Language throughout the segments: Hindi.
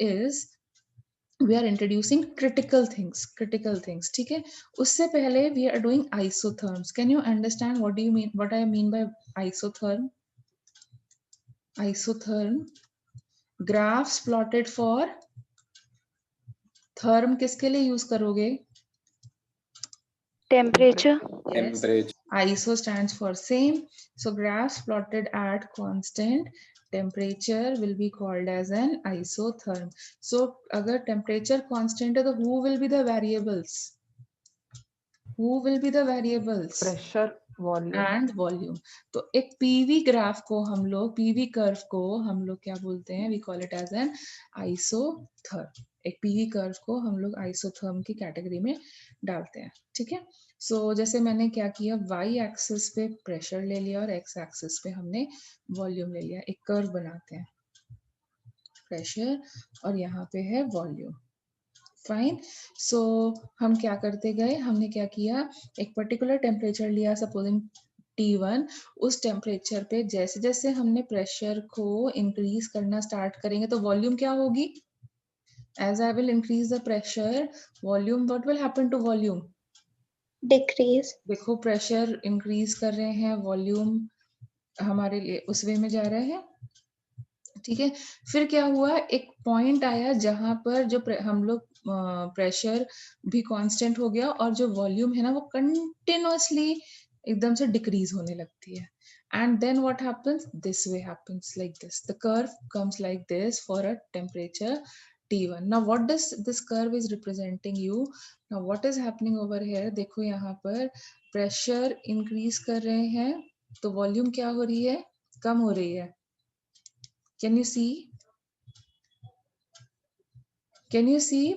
is we are introducing critical things, ठीक है. उससे पहले we are doing isotherms. Can you understand what I mean by isotherm? Isotherm, graphs plotted for therm किसके लिए यूज करोगे? Temperature. Yes. ISO stands for same. So graphs plotted at constant temperature will be called as an isotherm. So अगर temperature constant है तो who will be the variables? Who will be the variables? Pressure, volume and volume. तो एक PV ग्राफ को हम लोग PV कर्व को हम लोग क्या बोलते हैं? We call it as an isotherm. एक PV कर्व को हम लोग isotherm की कैटेगरी में डालते हैं, ठीक है. सो जैसे मैंने क्या किया, y एक्सिस पे प्रेशर ले लिया और x एक्सिस पे हमने वॉल्यूम ले लिया. एक कर्व बनाते हैं, प्रेशर और यहाँ पे है वॉल्यूम. फाइन. सो हम क्या करते गए, हमने क्या किया, एक पर्टिकुलर टेम्परेचर लिया, सपोजिंग T1. उस टेम्परेचर पे जैसे जैसे हमने प्रेशर को इंक्रीज करना स्टार्ट करेंगे तो वॉल्यूम क्या होगी? As I will increase the pressure, volume, what will happen to volume? Decrease. देखो प्रेशर इंक्रीज कर रहे हैं, वॉल्यूम हमारे लिए उस वे में जा रहा है, ठीक है. फिर क्या हुआ, एक पॉइंट आया जहां पर जो हम लोग प्रेशर भी कांस्टेंट हो गया और जो वॉल्यूम है ना वो कंटिन्यूअसली एकदम से डिक्रीज होने लगती है. And then what happens, this way happens like this, the curve comes like this for a temperature T1. Now what does this curve is representing you? Now what is happening over here? देखो यहाँ पर प्रेशर इंक्रीज कर रहे हैं तो वॉल्यूम क्या हो रही है? कम हो रही है. Can you see? Can you see?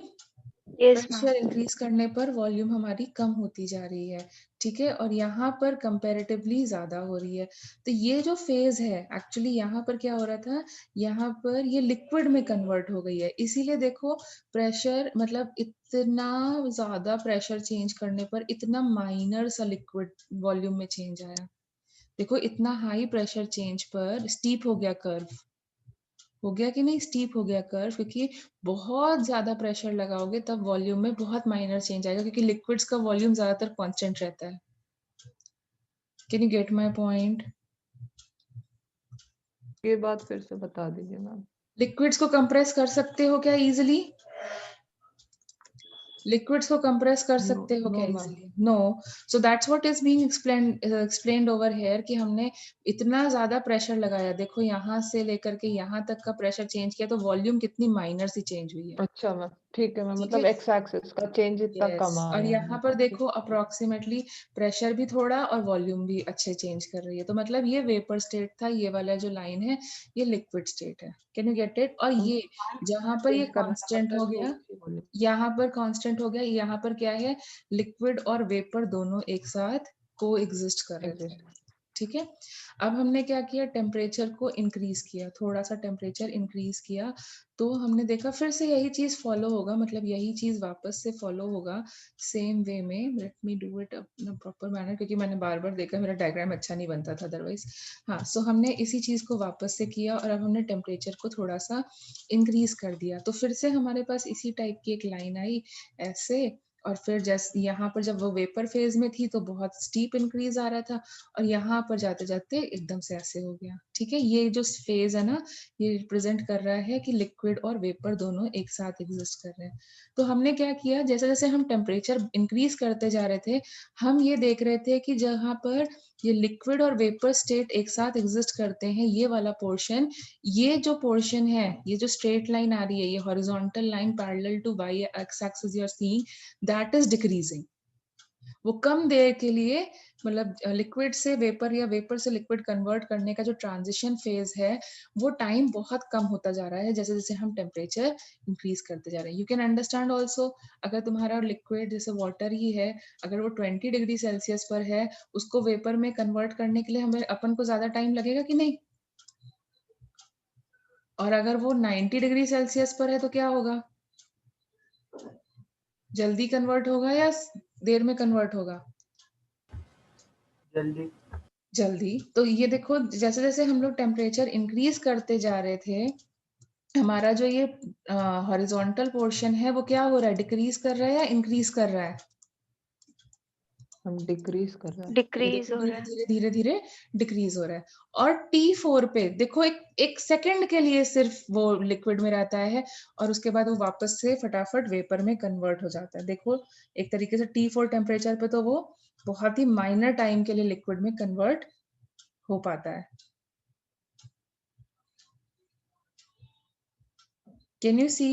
Yes, pressure ma'am. Increase करने पर वॉल्यूम हमारी कम होती जा रही है, ठीक है. और यहाँ पर कंपैरेटिवली ज्यादा हो रही है. तो ये जो फेज है एक्चुअली यहाँ पर क्या हो रहा था, यहाँ पर ये लिक्विड में कन्वर्ट हो गई है. इसीलिए देखो प्रेशर मतलब इतना ज्यादा प्रेशर चेंज करने पर इतना माइनर सा लिक्विड वॉल्यूम में चेंज आया. देखो इतना हाई प्रेशर चेंज पर स्टीप हो गया कर्व, हो गया कि नहीं? स्टीप हो गया कर्व, क्योंकि बहुत ज्यादा प्रेशर लगाओगे तब वॉल्यूम में बहुत माइनर चेंज आएगा, क्योंकि लिक्विड्स का वॉल्यूम ज्यादातर कांस्टेंट रहता है. Can you get my point? ये बात फिर से बता दीजिए मैम. लिक्विड्स को कंप्रेस कर सकते हो क्या इजीली? लिक्विड्स को कंप्रेस कर सकते हो क्या easily? No. So that's what is being explained over here कि हमने इतना ज्यादा प्रेशर लगाया. देखो यहाँ से लेकर के यहाँ तक का प्रेशर चेंज किया तो वॉल्यूम कितनी माइनर सी चेंज हुई है. अच्छा मैम, ठीक है मैम. ठीक मतलब है. एक्स एक्सिस का चेंज इतना कम और आया यहाँ है. पर देखो अप्रोक्सीमेटली प्रेशर भी थोड़ा और वॉल्यूम भी अच्छे चेंज कर रही है. तो मतलब ये वेपर स्टेट था, ये वाला जो लाइन है ये लिक्विड स्टेट है. Can you get it? और ये जहां पर ये कांस्टेंट हो गया, यहाँ पर कांस्टेंट हो गया, यहाँ पर क्या है, लिक्विड और वेपर दोनों एक साथ को एग्जिस्ट कर रहे थे, ठीक है. अब हमने क्या किया, टेम्परेचर को इंक्रीज किया, थोड़ा सा टेम्परेचर इंक्रीज किया तो हमने देखा फिर से यही चीज फॉलो होगा, मतलब यही चीज वापस से फॉलो होगा सेम वे में. Let me do it in proper manner, क्योंकि मैंने बार बार देखा मेरा डायग्राम अच्छा नहीं बनता था अदरवाइज. हाँ, सो हमने इसी चीज को वापस से किया और अब हमने टेम्परेचर को थोड़ा सा इंक्रीज कर दिया. तो फिर से हमारे पास इसी टाइप की एक लाइन आई ऐसे, और फिर जैसे यहाँ पर जब वो वेपर फेज में थी तो बहुत स्टीप इंक्रीज आ रहा था और यहाँ पर जाते जाते एकदम से ऐसे हो गया, ठीक है. ये जो फेज है ना ये रिप्रेजेंट कर रहा है कि लिक्विड और वेपर दोनों एक साथ एग्जिस्ट कर रहे हैं. तो हमने क्या किया, जैसे जैसे हम टेम्परेचर इंक्रीज करते जा रहे थे हम ये देख रहे थे कि जहाँ पर ये लिक्विड और वेपर स्टेट एक साथ एग्जिस्ट करते हैं, ये वाला पोर्शन, ये जो पोर्शन है, ये जो स्ट्रेट लाइन आ रही है, ये horizontal line parallel to Y X axis you are seeing, that is decreasing. वो कम देर के लिए मतलब लिक्विड से वेपर या वेपर से लिक्विड कन्वर्ट करने का जो ट्रांजिशन फेज है वो टाइम बहुत कम होता जा रहा है जैसे जैसे हम टेम्परेचर इंक्रीज करते जा रहे हैं. यू कैन अंडरस्टैंड ऑल्सो, अगर तुम्हारा लिक्विड जैसे वाटर ही है, अगर वो 20 डिग्री सेल्सियस पर है, उसको वेपर में कन्वर्ट करने के लिए हमें अपन को ज्यादा टाइम लगेगा कि नहीं? और अगर वो 90 डिग्री सेल्सियस पर है तो क्या होगा, जल्दी कन्वर्ट होगा या देर में कन्वर्ट होगा? जल्दी. जल्दी. तो ये देखो जैसे जैसे हम लोग टेम्परेचर इंक्रीज करते जा रहे थे हमारा जो ये हॉरिजॉन्टल पोर्शन है वो क्या हो रहा है, डिक्रीज कर रहा है या इंक्रीज कर रहा है? हम डिक्रीज कर रहे हैं। डिक्रीज हो धीरे रहा है। धीरे धीरे धीरे डिक्रीज हो रहा है। और T4 पे देखो एक सेकंड के लिए सिर्फ वो लिक्विड में रहता है और उसके बाद वो वापस से फटाफट वेपर में कन्वर्ट हो जाता है। देखो एक तरीके से T4 टेम्परेचर पे तो वो बहुत ही माइनर टाइम के लिए लिक्विड में कन्वर्ट हो पाता है। Can you see?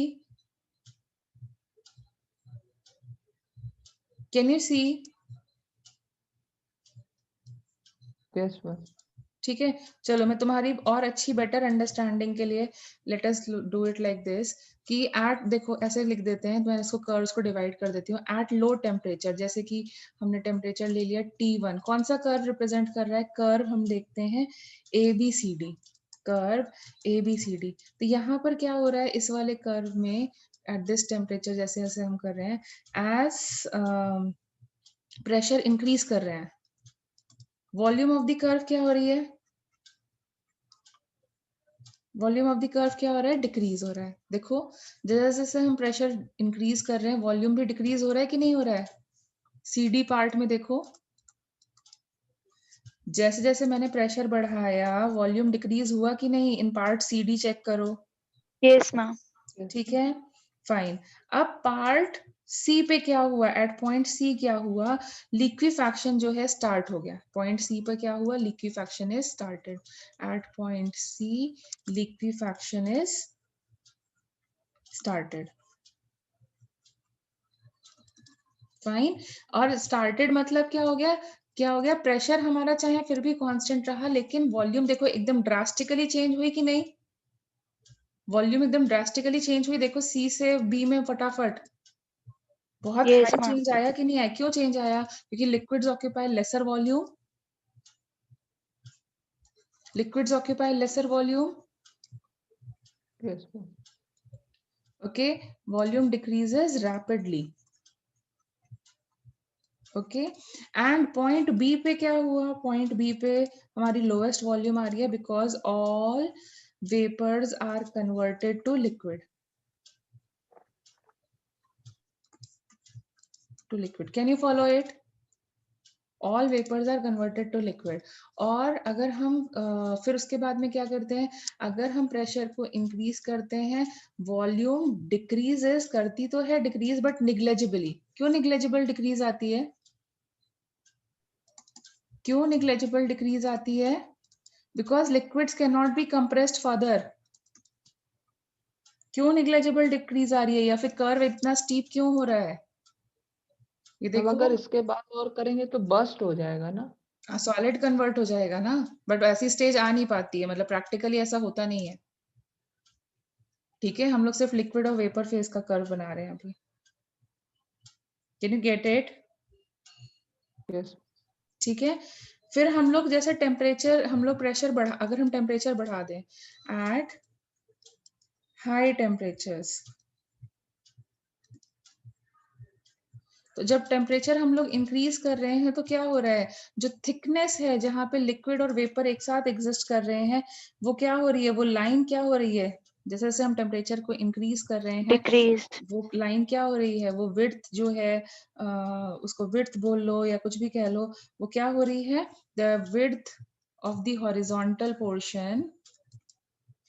Can you see? Yes ma'am. ठीक है, चलो मैं तुम्हारी और अच्छी बेटर अंडरस्टैंडिंग के लिए let us do it like this कि एट, देखो ऐसे लिख देते हैं, तो मैं इसको कर्व्स को डिवाइड कर देती हूँ। एट लो टेम्परेचर, जैसे कि हमने टेम्परेचर ले लिया T1, कौन सा कर्व रिप्रेजेंट कर रहा है? कर्व हम देखते हैं ABCD, कर्व ABCD। तो यहाँ पर क्या हो रहा है इस वाले कर्व में, एट दिस टेम्परेचर जैसे जैसे हम कर रहे हैं, एज प्रेशर इंक्रीज कर रहे हैं, वॉल्यूम ऑफ द कर्व क्या हो रही है? वॉल्यूम ऑफ द कर्व क्या हो रहा है? डिक्रीज हो रहा है। देखो जैसे जैसे हम प्रेशर इंक्रीज कर रहे हैं, वॉल्यूम भी डिक्रीज हो रहा है कि नहीं हो रहा है? CD पार्ट में देखो, जैसे जैसे मैंने प्रेशर बढ़ाया वॉल्यूम डिक्रीज हुआ कि नहीं? इन पार्ट CD चेक करो। Yes ma'am. ठीक है, फाइन। अब पार्ट C पे क्या हुआ? एट पॉइंट C क्या हुआ? लिक्विफैक्शन जो है स्टार्ट हो गया। पॉइंट C पर क्या हुआ? Liquefaction is started. At point C liquefaction is started. Fine. और स्टार्टेड मतलब क्या हो गया? क्या हो गया? प्रेशर हमारा चाहे फिर भी कांस्टेंट रहा, लेकिन वॉल्यूम देखो एकदम ड्रास्टिकली चेंज हुई कि नहीं? वॉल्यूम एकदम ड्रास्टिकली चेंज हुई। देखो C से B में फटाफट बहुत यस हाई मैम। चेंज आया कि नहीं आया? क्यों चेंज आया? क्योंकि liquids occupy lesser volume, liquids occupy lesser volume. Yes ma'am. Okay, volume decreases rapidly. Okay, and point B पे क्या हुआ? पॉइंट बी पे हमारी लोएस्ट वॉल्यूम आ रही है because all vapours are converted to liquid, to liquid. Can you follow it? All vapours are converted to liquid. और अगर हम फिर उसके बाद में क्या करते हैं? अगर हम प्रेशर को इंक्रीज करते हैं, वॉल्यूम डिक्रीजेस करती तो है, डिक्रीज बट निग्लेजिबली। क्यों निग्लेजिबल डिक्रीज आती है? क्यों निग्लेजिबल डिक्रीज आती है? Because liquids can not be compressed further. क्यों निग्लेजिबल डिक्रीज आ रही है? या फिर कर्व इतना स्टीप क्यों हो रहा है? ये हम देखो, अगर इसके बाद और करेंगे तो बस्ट हो जाएगा ना। सॉलिड कन्वर्ट हो जाएगा ना, बट ऐसी स्टेज आ नहीं पाती है, मतलब प्रैक्टिकली ऐसा होता नहीं है। ठीक है, हम लोग सिर्फ लिक्विड और वेपर फेज का कर्व बना रहे हैं अभी। Can you get it? Yes. ठीक है, फिर हम लोग जैसे टेम्परेचर, हम लोग प्रेशर बढ़ा, अगर हम टेम्परेचर बढ़ा दें एट हाई टेम्परेचर्स, तो जब टेम्परेचर हम लोग इंक्रीज कर रहे हैं तो क्या हो रहा है? जो थिकनेस है जहां पे लिक्विड और वेपर एक साथ एग्जिस्ट कर रहे हैं, वो क्या हो रही है? वो लाइन क्या हो रही है? जैसे जैसे हम टेम्परेचर को इंक्रीज कर रहे हैं, डिक्रीज। वो लाइन क्या हो रही है? वो विड्थ जो है, उसको विड्थ बोल लो या कुछ भी कह लो, वो क्या हो रही है? The width of the horizontal portion,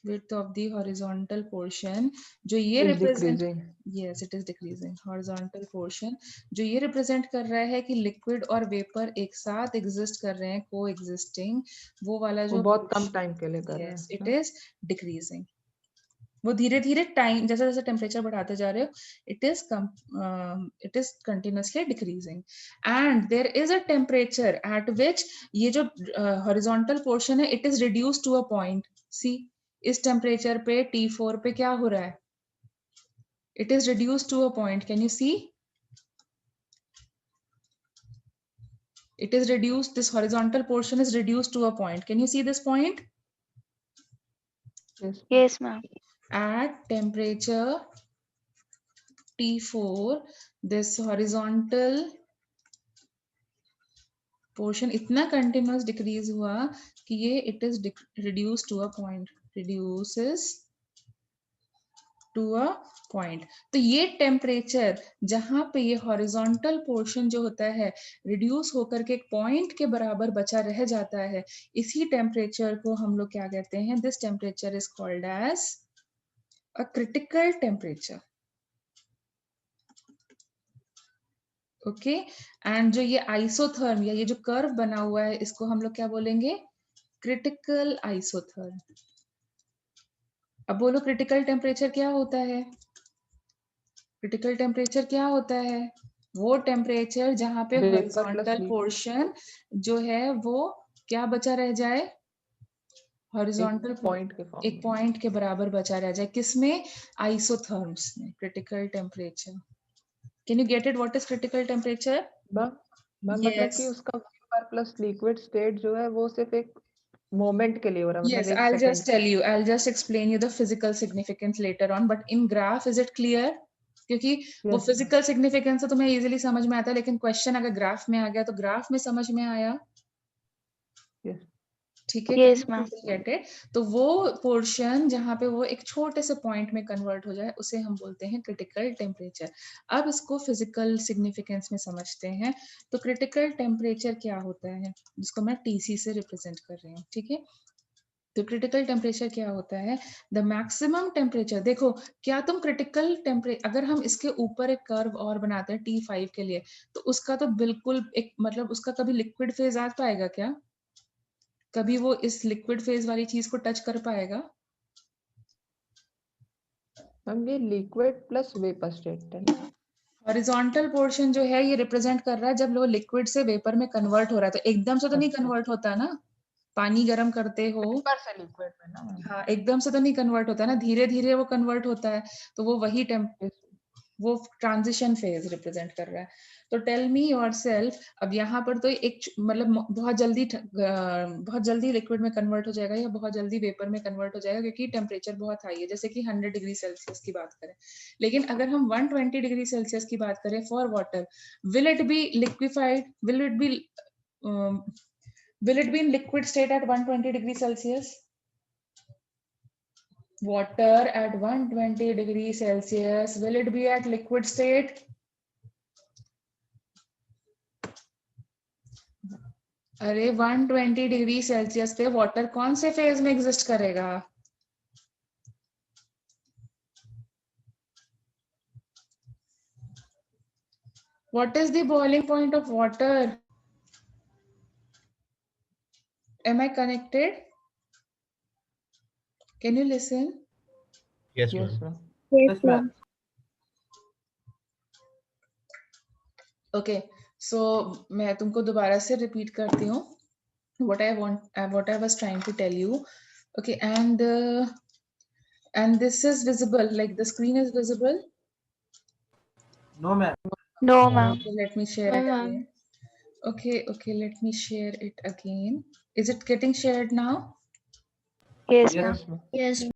width of the horizontal portion जो ये is represent, decreasing. yes it is decreasing, horizontal portion जो ये represent कर रहा है कि liquid और vapor एक साथ exist कर रहे हैं, co-existing, वो वाला वो जो बहुत कम portion, टाइम के लिए कर रहे yes हैं it ना। is decreasing। वो धीरे धीरे टाइम, जैसे जैसे टेम्परेचर बढ़ाते जा रहे हो, it is continuously decreasing. And there is a temperature at which ये जो हॉरिजॉन्टल पोर्शन है it is reduce to a point. See, इस टेम्परेचर पे T4 पे क्या हो रहा है? It is reduce to a point. Can you see? It is reduced, this horizontal portion is reduced to a point. Can you see this point? Yes. Yes ma'am. At temperature T4, this horizontal portion इतना continuous decrease हुआ कि ये it is reduced to a point, reduces to a point. तो ये टेम्परेचर जहां पे ये हॉरिजॉन्टल पोर्शन जो होता है रिड्यूस होकर के एक पॉइंट के बराबर बचा रह जाता है, इसी टेम्परेचर को हम लोग क्या कहते हैं? This temperature is called as a critical temperature. Okay, and जो ये आइसोथर्म या ये जो कर्व बना हुआ है, इसको हम लोग क्या बोलेंगे? Critical isotherm. अब बोलो क्रिटिकल टेम्परेचर क्या होता है? क्रिटिकल टेम्परेचर क्या होता है? वो टेम्परेचर जहां पे vapour plus horizontal liquid portion जो है वो क्या बचा रह जाए? हॉरिजॉन्टल एक पॉइंट के फॉर्म एक पॉइंट के बराबर बचा रह जाए। किसमें? आइसोथर्म्स में। Critical temperature. Can you get it? What is critical temperature? Ma'am मतलब कि उसका वेपर प्लस लिक्विड स्टेट जो है वो सिर्फ एक मोमेंट के लिए हो रहा है, मतलब Yes, एक I'll second. just tell you. I'll just explain you the physical significance later on. But in graph, is it clear? क्योंकि वो Yes, फिजिकल सिग्निफिकेंस तो तुम्हें इजीली समझ में आता है, लेकिन क्वेश्चन अगर ग्राफ में आ गया तो ग्राफ में समझ में आया। yes, ठीक है, Yes, ma'am. Get it? तो वो पोर्शन जहां पे वो एक छोटे से पॉइंट में कन्वर्ट हो जाए उसे हम बोलते हैं क्रिटिकल टेम्परेचर। अब इसको फिजिकल सिग्निफिकेंस में समझते हैं। तो क्रिटिकल टेम्परेचर क्या होता है, जिसको मैं टीसी से रिप्रेजेंट कर रही हूँ। ठीक है, तो क्रिटिकल टेम्परेचर क्या होता है? The maximum temperature. देखो, क्या तुम क्रिटिकल टेम्परेचर, अगर हम इसके ऊपर एक कर्व और बनाते हैं T5 के लिए, तो उसका तो बिल्कुल एक मतलब उसका कभी लिक्विड फेज आ पाएगा क्या? कभी वो इस लिक्विड फेज वाली चीज को टच कर पाएगा? मैम ये लिक्विड प्लस वेपर स्टेट है ना? हॉरिजॉन्टल पोर्शन जो है ये रिप्रेजेंट कर रहा है जब वो लिक्विड से वेपर में कन्वर्ट हो रहा है। तो एकदम से तो नहीं अच्छा, कन्वर्ट होता ना, पानी गर्म करते हो। वेपर से लिक्विड में ना मैम? हाँ, एकदम से तो नहीं कन्वर्ट होता ना, धीरे धीरे वो कन्वर्ट होता है। तो वो वही Yes, वो ट्रांजिशन फेज रिप्रेजेंट कर रहा है। तो टेल मी योरसेल्फ, अब यहाँ पर तो एक मतलब बहुत जल्दी लिक्विड में कन्वर्ट हो जाएगा या बहुत जल्दी वेपर में कन्वर्ट हो जाएगा, क्योंकि टेम्परेचर बहुत हाई है। जैसे कि 100 डिग्री सेल्सियस की बात करें, लेकिन अगर हम 120 डिग्री सेल्सियस की बात करें for water, will it be liquefied? Will it be in liquid state at 120 degree Celsius? Water at 120 degrees Celsius, will it be at liquid state? अरे 120 डिग्री सेल्सियस पे वाटर कौन से फेज में एग्जिस्ट करेगा? What is the boiling point of water? Am I connected? Can you listen? Yes, yes, ma'am. ma'am. Yes, ma'am. Okay, so मैं तुमको दोबारा से रिपीट करती हूँ what I was trying to tell you. Okay, and this is visible, like the screen is visible. No, ma'am. No, ma'am. Okay, let me share it again. Okay, let me share it again. Is it getting shared now? Yes, Yes, ma'am. ma'am. Yes.